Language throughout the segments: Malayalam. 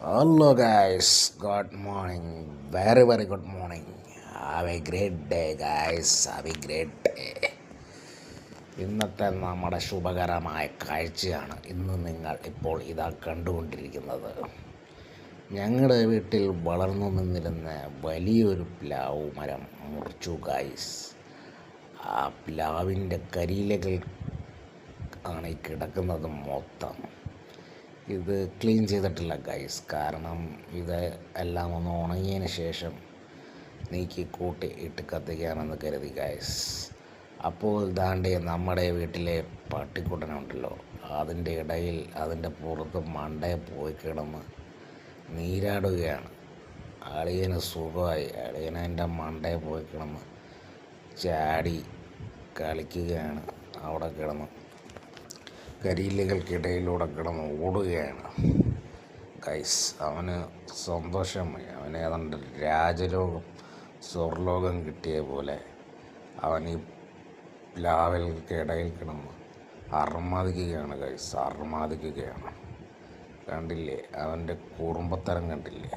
Hello guys, good morning. Very good morning. Have a great day guys. Have a great day. ഇന്നത്തെ നമ്മുടെ ശുഭകരമായ കാഴ്ചയാണ് ഇന്ന് നിങ്ങൾ ഇപ്പോൾ ഇതാ കണ്ടുകൊണ്ടിരിക്കുന്നത്. ഞങ്ങളുടെ വീട്ടിൽ വളർന്നു നിന്നിരുന്ന വലിയൊരു പ്ലാവ് മരം മുറിച്ചു ഗൈസ്. ആ പ്ലാവിൻ്റെ കരിയിലകൾ ആണ് ഈ കിടക്കുന്നത് മൊത്തം. ഇത് ക്ലീൻ ചെയ്തിട്ടില്ല ഗൈസ്, കാരണം ഇത് എല്ലാം ഒന്ന് ഉണങ്ങിയതിന് ശേഷം നീക്കി കൂട്ടി ഇട്ട് കത്തിക്കാമെന്ന് കരുതി ഗൈസ്. അപ്പോൾ ദാണ്ടേ നമ്മുടെ വീട്ടിലെ പട്ടിക്കുട്ടനുണ്ടല്ലോ, അതിൻ്റെ ഇടയിൽ അതിൻ്റെ പുറത്ത് മണ്ടയെ പോയി കിടന്ന് നീരാടുകയാണ്. അളിയന് സുഖമായി. അളിയനതിൻ്റെ മണ്ടയെ പോയി കിടന്ന് ചാടി കളിക്കുകയാണ്. അവിടെ കിടന്ന് കരിയിലകൾക്കിടയിലൂടെ കിടന്ന് ഓടുകയാണ് ഗൈസ്. അവന് സന്തോഷമായി. അവന് ഏതാണ്ട് രാജലോകം സ്വർലോകം കിട്ടിയ പോലെ അവൻ ഈ പ്ലാവുകൾക്കിടയിൽ കിടന്ന് അർമാദിക്കുകയാണ് ഗൈസ്, അർമാദിക്കുകയാണ്. കണ്ടില്ലേ അവൻ്റെ കുറുമ്പത്തരം, കണ്ടില്ലേ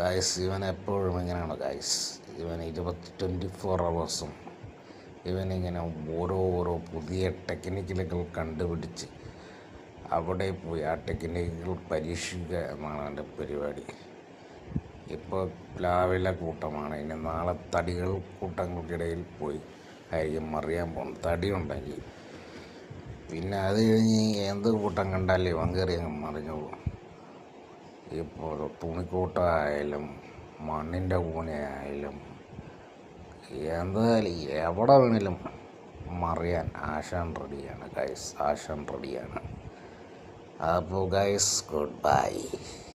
ഗൈസ്? ഇവൻ എപ്പോഴും ഇങ്ങനെയാണ് ഗൈസ്. ഇവൻ 24 hours ഇവനിങ്ങനെ ഓരോ പുതിയ ടെക്നിക്കുകൾ കണ്ടുപിടിച്ച് അവിടെ പോയി ആ ടെക്നിക്കുകൾ പരീക്ഷിക്കുക എന്നാണ് അവൻ്റെ പരിപാടി. ഇപ്പോൾ പ്ലാവിലെ കൂട്ടമാണ്, ഇനി നാളെ തടികൾ കൂട്ടങ്ങൾക്കിടയിൽ പോയി ആയിരിക്കും അറിയാൻ പോകും. തടി ഉണ്ടെങ്കിൽ പിന്നെ അത് കഴിഞ്ഞ് എന്ത് കൂട്ടം കണ്ടാലും ഇവൻ കയറി അങ്ങ് മറിഞ്ഞോളും. ഇപ്പോൾ തുണിക്കൂട്ടമായാലും മണ്ണിൻ്റെ കൂനയായാലും എന്തായാലും എവിടെ വേണേലും മറിയാൻ ആശാൻ റെഡിയാണ് ഗൈസ്, ആശാൻ റെഡിയാണ്. അപ്പോൾ ഗൈസ്, ഗുഡ് ബൈ.